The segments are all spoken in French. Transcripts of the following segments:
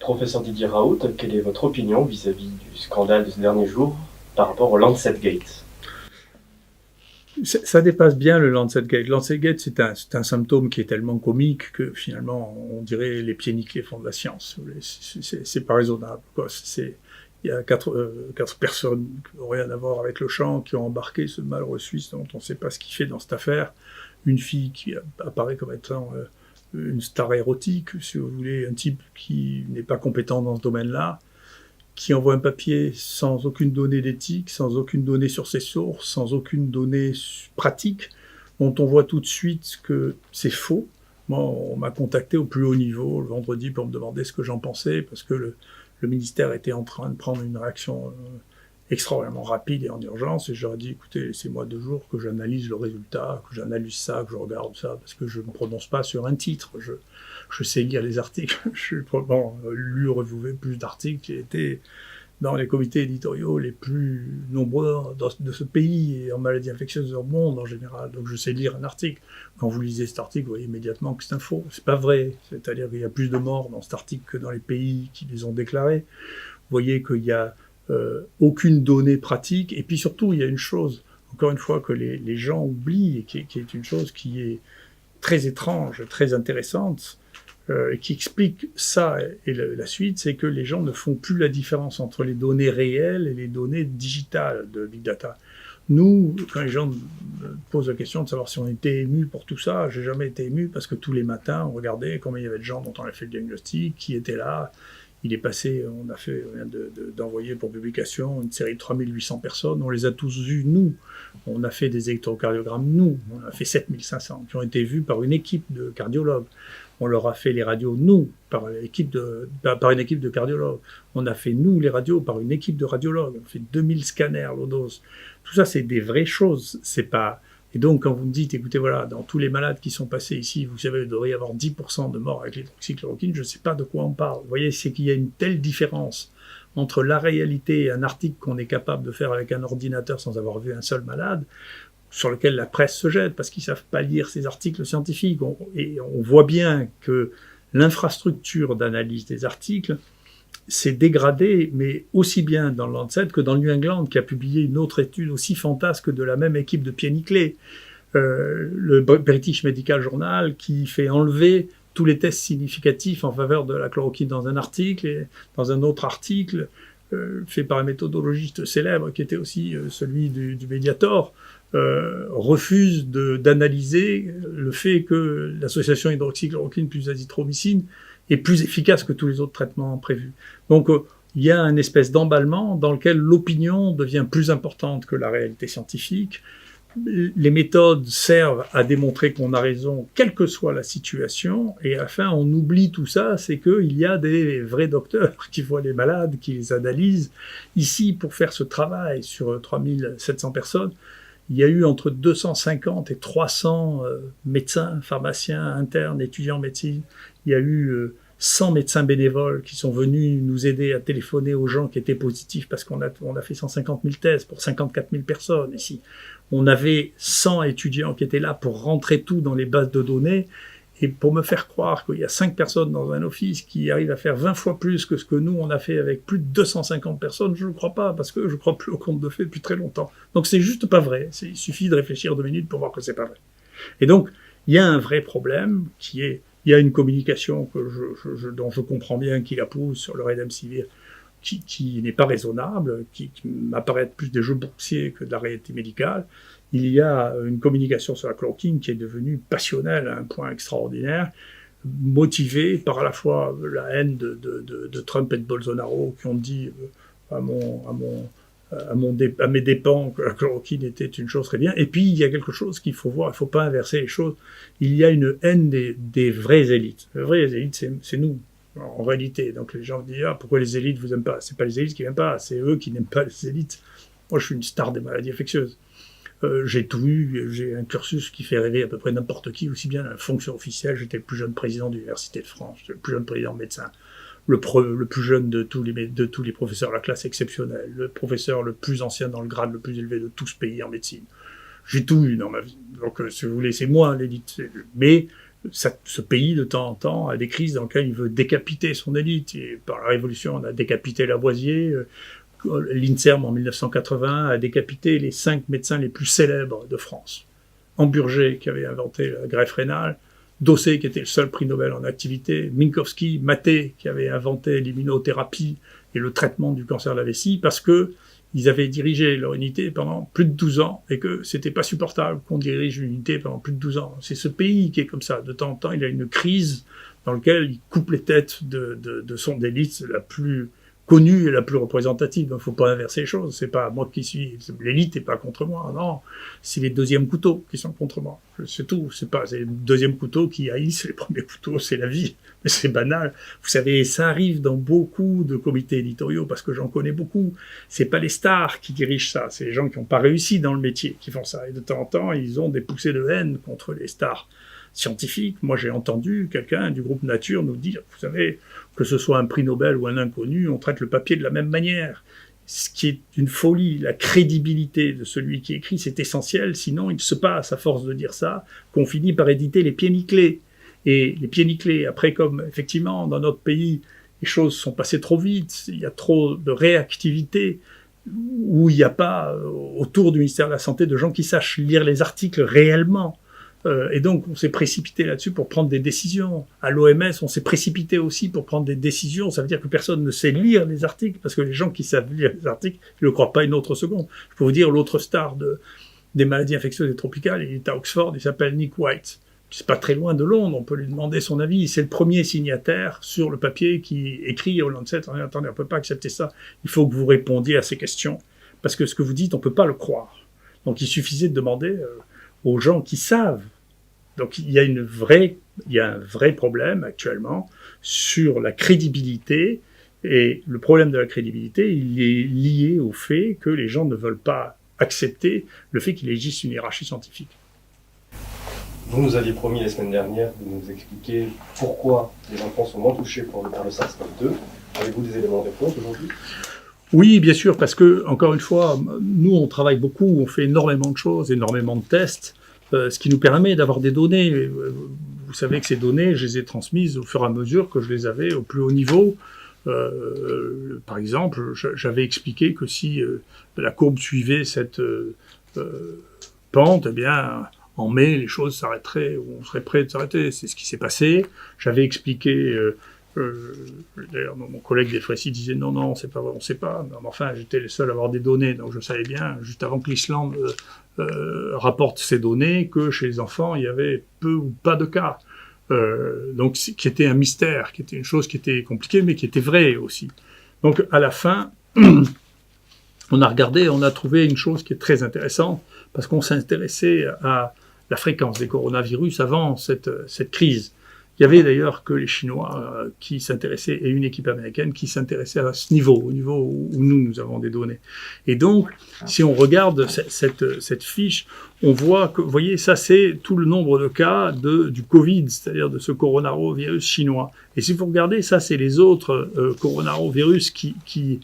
Professeur Didier Raoult, quelle est votre opinion vis-à-vis du scandale de ces derniers jours par rapport au Lancet Gate? Ça dépasse bien le Lancet Gate. Lancet Gate, c'est un symptôme qui est tellement comique que finalement, on dirait les pieds nickelés font de la science. C'est pas raisonnable, quoi. Il y a quatre personnes qui n'ont rien à voir avec le champ, qui ont embarqué ce malheureux Suisse dont on ne sait pas ce qu'il fait dans cette affaire. Une fille qui apparaît comme étant une star érotique, si vous voulez, un type qui n'est pas compétent dans ce domaine-là, qui envoie un papier sans aucune donnée d'éthique, sans aucune donnée sur ses sources, sans aucune donnée pratique, dont on voit tout de suite que c'est faux. Moi, on m'a contacté au plus haut niveau le vendredi pour me demander ce que j'en pensais, parce que le ministère était en train de prendre une réaction extraordinairement rapide et en urgence, et je leur ai dit, écoutez, laissez-moi 2 jours que j'analyse le résultat, que j'analyse ça, que je regarde ça, parce que je ne me prononce pas sur un titre. Je sais lire les articles. Je suis probablement lu ou revu plus d'articles qui étaient dans les comités éditoriaux les plus nombreux de ce pays et en maladies infectieuses au monde en général. Donc je sais lire un article. Quand vous lisez cet article, vous voyez immédiatement que c'est un faux. C'est pas vrai. C'est-à-dire qu'il y a plus de morts dans cet article que dans les pays qui les ont déclarés. Vous voyez qu'il y a aucune donnée pratique. Et puis surtout, il y a une chose, encore une fois, que les gens oublient et qui est une chose qui est très étrange, très intéressante, qui explique ça et la suite, c'est que les gens ne font plus la différence entre les données réelles et les données digitales de Big Data. Nous, quand les gens me posent la question de savoir si on était ému pour tout ça, j'ai jamais été ému parce que tous les matins, on regardait combien il y avait de gens dont on a fait le diagnostic, qui étaient là. Il est passé, on vient d'envoyer pour publication une série de 3800 personnes, on les a tous vus, nous. On a fait des électrocardiogrammes, nous. On a fait 7500 qui ont été vus par une équipe de cardiologues. On leur a fait les radios, nous, par une équipe de cardiologues. On a fait, nous, les radios par une équipe de radiologues. On a fait 2000 scanners, low-dose. Tout ça, c'est des vraies choses. C'est pas... Et donc, quand vous me dites, écoutez, voilà, dans tous les malades qui sont passés ici, vous savez, il devrait y avoir 10% de morts avec l'hydroxychloroquine, je ne sais pas de quoi on parle. Vous voyez, c'est qu'il y a une telle différence entre la réalité et un article qu'on est capable de faire avec un ordinateur sans avoir vu un seul malade, sur lequel la presse se jette, parce qu'ils ne savent pas lire ces articles scientifiques. Et on voit bien que l'infrastructure d'analyse des articles s'est dégradée, mais aussi bien dans le Lancet que dans le New England, qui a publié une autre étude aussi fantasque de la même équipe de pieds nickelés. Le British Medical Journal, qui fait enlever tous les tests significatifs en faveur de la chloroquine dans un article, et dans un autre article, fait par un méthodologiste célèbre, qui était aussi celui du Mediator, refuse d'analyser le fait que l'association hydroxychloroquine plus azithromycine est plus efficace que tous les autres traitements prévus. Donc, il y a une espèce d'emballement dans lequel l'opinion devient plus importante que la réalité scientifique. Les méthodes servent à démontrer qu'on a raison, quelle que soit la situation, et à la fin, on oublie tout ça, c'est qu'il y a des vrais docteurs qui voient les malades, qui les analysent. Ici, pour faire ce travail sur 3700 personnes, il y a eu entre 250 et 300 médecins, pharmaciens, internes, étudiants en médecine. Il y a eu 100 médecins bénévoles qui sont venus nous aider à téléphoner aux gens qui étaient positifs parce qu'on a fait 150 000 tests pour 54 000 personnes ici. On avait 100 étudiants qui étaient là pour rentrer tout dans les bases de données. Et pour me faire croire qu'il y a 5 personnes dans un office qui arrivent à faire 20 fois plus que ce que nous, on a fait avec plus de 250 personnes, je ne crois pas, parce que je ne crois plus au conte de fées depuis très longtemps. Donc c'est juste pas vrai. Il suffit de réfléchir 2 minutes pour voir que c'est pas vrai. Et donc, il y a un vrai problème qui est, il y a une communication dont je comprends bien qui la pousse sur le Remdesivir, qui n'est pas raisonnable, qui m'apparaît être plus des jeux boursiers que de la réalité médicale. Il y a une communication sur la chloroquine qui est devenue passionnelle à un point extraordinaire, motivée par à la fois la haine de Trump et de Bolsonaro qui ont dit à mes dépens que la chloroquine était une chose très bien. Et puis il y a quelque chose qu'il faut voir, il ne faut pas inverser les choses. Il y a une haine des vraies élites. Les vraies élites, c'est nous. En réalité, donc les gens disent pourquoi les élites vous aiment pas? C'est pas les élites qui n'aiment pas, c'est eux qui n'aiment pas les élites. Moi, je suis une star des maladies infectieuses. J'ai tout eu, j'ai un cursus qui fait rêver à peu près n'importe qui, aussi bien la fonction officielle. J'étais le plus jeune président de l'Université de France, j'étais le plus jeune président médecin, le plus jeune de tous les professeurs de la classe exceptionnelle, le professeur le plus ancien dans le grade le plus élevé de tout ce pays en médecine. J'ai tout eu dans ma vie. Donc, si vous voulez, c'est moi l'élite. Mais ce pays, de temps en temps, a des crises dans lesquelles il veut décapiter son élite. Et par la Révolution, on a décapité Lavoisier. L'INSERM, en 1980, a décapité les 5 médecins les plus célèbres de France. Hamburger, qui avait inventé la greffe rénale, Dossé, qui était le seul prix Nobel en activité, Minkowski, Maté, qui avait inventé l'immunothérapie et le traitement du cancer de la vessie, parce que ils avaient dirigé leur unité pendant plus de 12 ans et que c'était pas supportable qu'on dirige une unité pendant plus de 12 ans. C'est ce pays qui est comme ça. De temps en temps, il a une crise dans laquelle il coupe les têtes de son élite la plus connue et la plus représentative. Il ne faut pas inverser les choses. C'est pas moi qui suis l'élite, n'est pas contre moi. Non, c'est les deuxièmes couteaux qui sont contre moi. C'est tout. C'est les deuxièmes couteaux qui haïssent les premiers couteaux. C'est la vie. Mais c'est banal. Vous savez, ça arrive dans beaucoup de comités éditoriaux parce que j'en connais beaucoup. C'est pas les stars qui dirigent ça. C'est les gens qui n'ont pas réussi dans le métier qui font ça. Et de temps en temps, ils ont des poussées de haine contre les stars scientifiques. Moi, j'ai entendu quelqu'un du groupe Nature nous dire, vous savez, que ce soit un prix Nobel ou un inconnu, on traite le papier de la même manière. Ce qui est une folie, la crédibilité de celui qui écrit, c'est essentiel. Sinon, il se passe, à force de dire ça, qu'on finit par éditer les pieds nickelés. Et les pieds nickelés, après, comme effectivement, dans notre pays, les choses sont passées trop vite, il y a trop de réactivité, où il n'y a pas, autour du ministère de la Santé, de gens qui sachent lire les articles réellement. Et donc, on s'est précipité là-dessus pour prendre des décisions. À l'OMS, on s'est précipité aussi pour prendre des décisions. Ça veut dire que personne ne sait lire les articles, parce que les gens qui savent lire les articles, ils ne le croient pas une autre seconde. Je peux vous dire, l'autre star des maladies infectieuses et tropicales, il est à Oxford, il s'appelle Nick White. C'est pas très loin de Londres, on peut lui demander son avis. C'est le premier signataire sur le papier qui écrit au Lancet, attendez, on peut pas accepter ça. Il faut que vous répondiez à ces questions. Parce que ce que vous dites, on peut pas le croire. Donc, il suffisait de demander aux gens qui savent. Donc il y a un vrai problème actuellement sur la crédibilité, et le problème de la crédibilité, il est lié au fait que les gens ne veulent pas accepter le fait qu'il existe une hiérarchie scientifique. Vous nous aviez promis la semaine dernière de nous expliquer pourquoi les enfants sont moins touchés par le SARS-CoV-2. Avez-vous des éléments de réponse aujourd'hui ? Oui, bien sûr, parce que, encore une fois, nous on travaille beaucoup, on fait énormément de choses, énormément de tests, ce qui nous permet d'avoir des données. Vous savez que ces données, je les ai transmises au fur et à mesure que je les avais au plus haut niveau. Par exemple, j'avais expliqué que si la courbe suivait cette pente, eh bien, en mai, les choses s'arrêteraient, ou on serait prêt de s'arrêter. C'est ce qui s'est passé. J'avais expliqué, d'ailleurs, mon collègue des fois ici disait non, c'est pas vrai, on sait pas. Mais enfin, j'étais le seul à avoir des données, donc je savais bien, juste avant que l'Islande rapporte ces données, que chez les enfants, il y avait peu ou pas de cas. Donc, qui était un mystère, qui était une chose qui était compliquée, mais qui était vraie aussi. Donc, à la fin, on a regardé, on a trouvé une chose qui est très intéressante, parce qu'on s'intéressait à la fréquence des coronavirus avant cette crise. Il y avait d'ailleurs que les Chinois qui s'intéressaient, et une équipe américaine qui s'intéressait à ce niveau, au niveau où nous avons des données. Et donc, si on regarde cette fiche, on voit que, vous voyez, ça c'est tout le nombre de cas du Covid, c'est-à-dire de ce coronavirus chinois. Et si vous regardez, ça c'est les autres coronavirus qui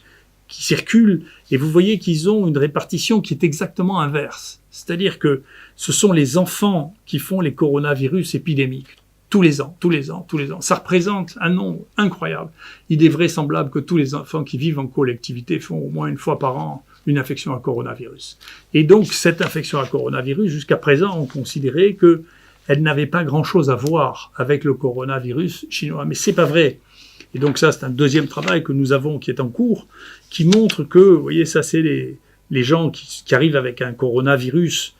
circulent, et vous voyez qu'ils ont une répartition qui est exactement inverse. C'est-à-dire que ce sont les enfants qui font les coronavirus épidémiques. Tous les ans. Ça représente un nombre incroyable. Il est vraisemblable que tous les enfants qui vivent en collectivité font au moins une fois par an une infection à coronavirus. Et donc, cette infection à coronavirus, jusqu'à présent, on considérait qu'elle n'avait pas grand-chose à voir avec le coronavirus chinois. Mais c'est pas vrai. Et donc ça, c'est un deuxième travail que nous avons, qui est en cours, qui montre que, vous voyez, ça, c'est les gens qui arrivent avec un coronavirus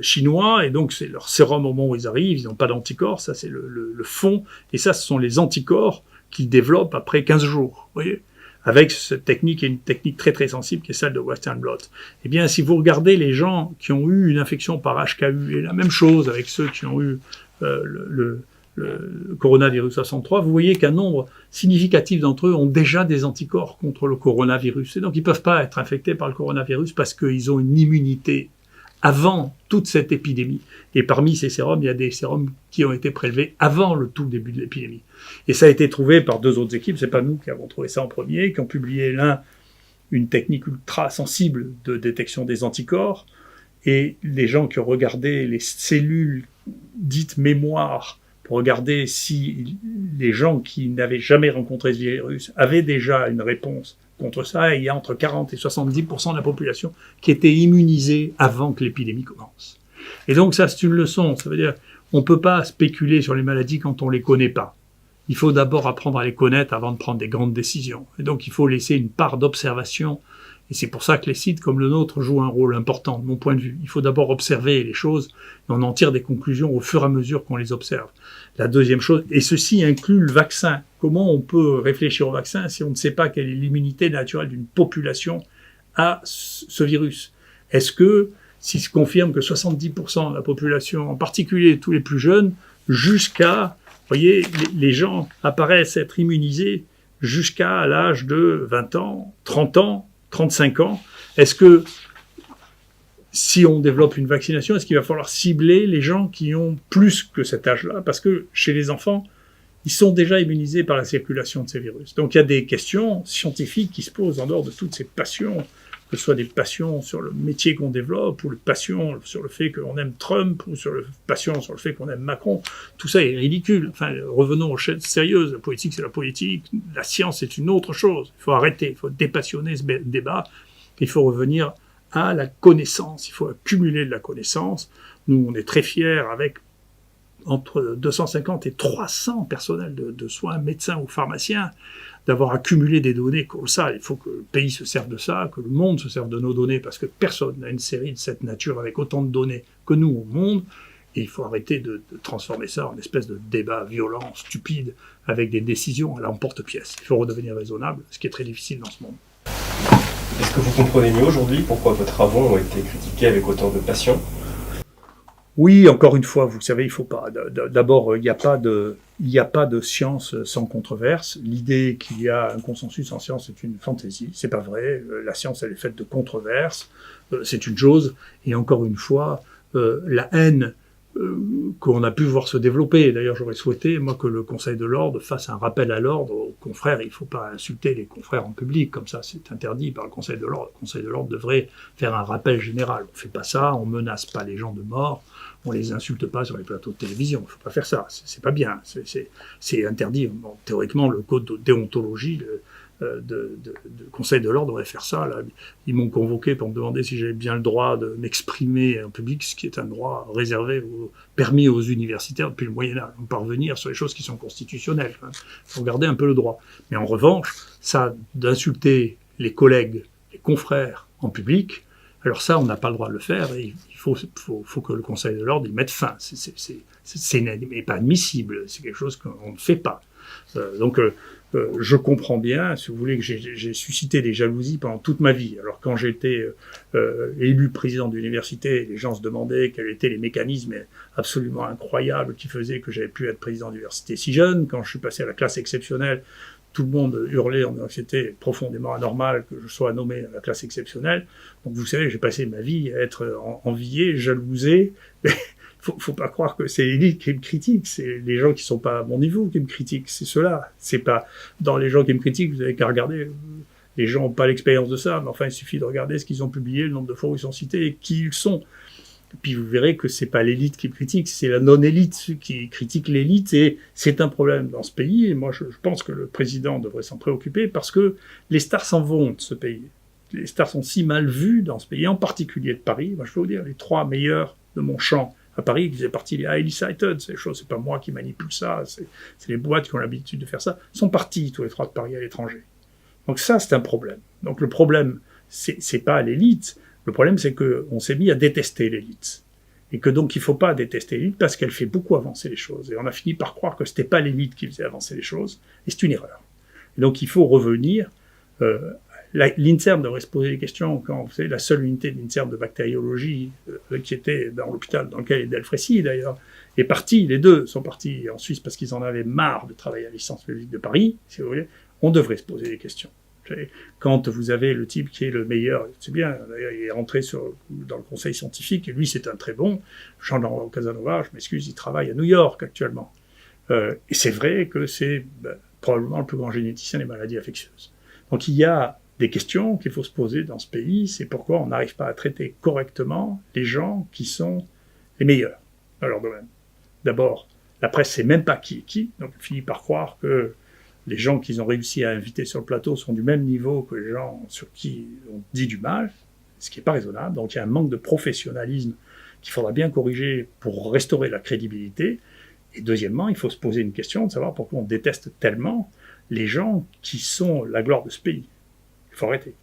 chinois, et donc c'est leur sérum au moment où ils arrivent, ils n'ont pas d'anticorps, ça c'est le fond, et ça ce sont les anticorps qu'ils développent après 15 jours, vous voyez, avec cette technique, et une technique très très sensible qui est celle de Western blot. Eh bien, si vous regardez les gens qui ont eu une infection par HKU, et la même chose avec ceux qui ont eu le coronavirus 63, vous voyez qu'un nombre significatif d'entre eux ont déjà des anticorps contre le coronavirus. Et donc, ils ne peuvent pas être infectés par le coronavirus parce qu'ils ont une immunité avant toute cette épidémie. Et parmi ces sérums, il y a des sérums qui ont été prélevés avant le tout début de l'épidémie. Et ça a été trouvé par 2 autres équipes, c'est pas nous qui avons trouvé ça en premier, qui ont publié une technique ultra sensible de détection des anticorps, et les gens qui ont regardé les cellules dite mémoire pour regarder si les gens qui n'avaient jamais rencontré ce virus avaient déjà une réponse contre ça. Et il y a entre 40 et 70% de la population qui était immunisée avant que l'épidémie commence. Et donc ça, c'est une leçon. Ça veut dire on ne peut pas spéculer sur les maladies quand on ne les connaît pas. Il faut d'abord apprendre à les connaître avant de prendre des grandes décisions. Et donc il faut laisser une part d'observation. Et c'est pour ça que les sites comme le nôtre jouent un rôle important, de mon point de vue. Il faut d'abord observer les choses, et on en tire des conclusions au fur et à mesure qu'on les observe. La deuxième chose, et ceci inclut le vaccin. Comment on peut réfléchir au vaccin si on ne sait pas quelle est l'immunité naturelle d'une population à ce virus? Est-ce que, s'il se confirme que 70% de la population, en particulier tous les plus jeunes, jusqu'à, vous voyez, les gens apparaissent être immunisés jusqu'à l'âge de 20 ans, 30 ans, 35 ans, est-ce que si on développe une vaccination, est-ce qu'il va falloir cibler les gens qui ont plus que cet âge-là? Parce que chez les enfants, ils sont déjà immunisés par la circulation de ces virus. Donc il y a des questions scientifiques qui se posent en dehors de toutes ces passions, que ce soit des passions sur le métier qu'on développe, ou les passions sur le fait qu'on aime Trump, ou sur le passion sur le fait qu'on aime Macron. Tout ça est ridicule. Enfin, revenons aux choses sérieuses. La politique, c'est la politique. La science, c'est une autre chose. Il faut arrêter. Il faut dépassionner ce débat. Il faut revenir à la connaissance. Il faut accumuler de la connaissance. Nous, on est très fiers avec entre 250 et 300 personnels de soins, médecins ou pharmaciens, d'avoir accumulé des données comme ça. Il faut que le pays se serve de ça, que le monde se serve de nos données, parce que personne n'a une série de cette nature avec autant de données que nous au monde. Et il faut arrêter de transformer ça en espèce de débat violent, stupide, avec des décisions à l'emporte-pièce. Il faut redevenir raisonnable, ce qui est très difficile dans ce monde. Est-ce que vous comprenez mieux aujourd'hui pourquoi vos travaux ont été critiqués avec autant de passion ? Oui, encore une fois, vous savez, il faut pas. D'abord, il n'y a pas de science sans controverse. L'idée qu'il y a un consensus en science, c'est une fantaisie. C'est pas vrai. La science, elle est faite de controverses. C'est une chose. Et encore une fois, la haine qu'on a pu voir se développer. D'ailleurs, j'aurais souhaité, moi, que le Conseil de l'Ordre fasse un rappel à l'ordre aux confrères. Il ne faut pas insulter les confrères en public, comme ça, c'est interdit par le Conseil de l'Ordre. Le Conseil de l'Ordre devrait faire un rappel général. On ne fait pas ça, on menace pas les gens de mort, on les insulte pas sur les plateaux de télévision. Il ne faut pas faire ça, c'est pas bien. C'est interdit. Bon, théoriquement, le code de déontologie de Conseil de l'Ordre devrait faire ça. Là. Ils m'ont convoqué pour me demander si j'avais bien le droit de m'exprimer en public, ce qui est un droit réservé, permis aux universitaires depuis le Moyen-Âge. On peut revenir sur les choses qui sont constitutionnelles. Il faut garder un peu le droit. Mais en revanche, ça, d'insulter les collègues, les confrères en public, alors ça, on n'a pas le droit de le faire et il faut que le Conseil de l'Ordre y mette fin. C'est pas admissible, c'est quelque chose qu'on ne fait pas. Je comprends bien, si vous voulez, que j'ai suscité des jalousies pendant toute ma vie. Alors quand j'étais élu président d'université, les gens se demandaient quels étaient les mécanismes absolument incroyables qui faisaient que j'avais pu être président d'université si jeune. Quand je suis passé à la classe exceptionnelle, tout le monde hurlait en disant que c'était profondément anormal que je sois nommé à la classe exceptionnelle. Donc vous savez, j'ai passé ma vie à être envié, jalousé. Faut pas croire que c'est l'élite qui me critique, c'est les gens qui sont pas à mon niveau qui me critiquent, c'est ceux-là. C'est pas dans les gens qui me critiquent, vous avez qu'à regarder. Les gens n'ont pas l'expérience de ça, mais enfin il suffit de regarder ce qu'ils ont publié, le nombre de fois où ils sont cités et qui ils sont. Et puis vous verrez que c'est pas l'élite qui me critique, c'est la non-élite qui critique l'élite et c'est un problème dans ce pays. Et moi je pense que le président devrait s'en préoccuper parce que les stars s'en vont de ce pays. Les stars sont si mal vues dans ce pays, en particulier de Paris. Moi je peux vous dire, les 3 meilleurs de mon champ à Paris, qui faisaient partie des highly cited, ces choses, c'est pas moi qui manipule ça, c'est les boîtes qui ont l'habitude de faire ça, sont partis tous les 3 de Paris à l'étranger. Donc ça, c'est un problème. Donc le problème, c'est pas l'élite, le problème c'est qu'on s'est mis à détester l'élite. Et que donc il faut pas détester l'élite parce qu'elle fait beaucoup avancer les choses. Et on a fini par croire que c'était pas l'élite qui faisait avancer les choses, et c'est une erreur. Et donc il faut revenir... L'INSERM devrait se poser des questions quand, vous savez, la seule unité de l'INSERM de bactériologie qui était dans l'hôpital dans lequel est Delfrécy d'ailleurs, est partie, les deux sont partis en Suisse parce qu'ils en avaient marre de travailler à la licence publique de Paris, si vous voulez, on devrait se poser des questions. Quand vous avez le type qui est le meilleur, c'est bien, d'ailleurs il est rentré dans le conseil scientifique, et lui c'est un très bon, Jean Casanova, je m'excuse, il travaille à New York actuellement. Et c'est vrai que c'est probablement le plus grand généticien des maladies infectieuses. Donc il y a des questions qu'il faut se poser dans ce pays, c'est pourquoi on n'arrive pas à traiter correctement les gens qui sont les meilleurs dans leur domaine. d'abord, la presse ne sait même pas qui est qui, donc elle finit par croire que les gens qu'ils ont réussi à inviter sur le plateau sont du même niveau que les gens sur qui on dit du mal, ce qui n'est pas raisonnable. Donc il y a un manque de professionnalisme qu'il faudra bien corriger pour restaurer la crédibilité. Et deuxièmement, il faut se poser une question de savoir pourquoi on déteste tellement les gens qui sont la gloire de ce pays. Il faut arrêter.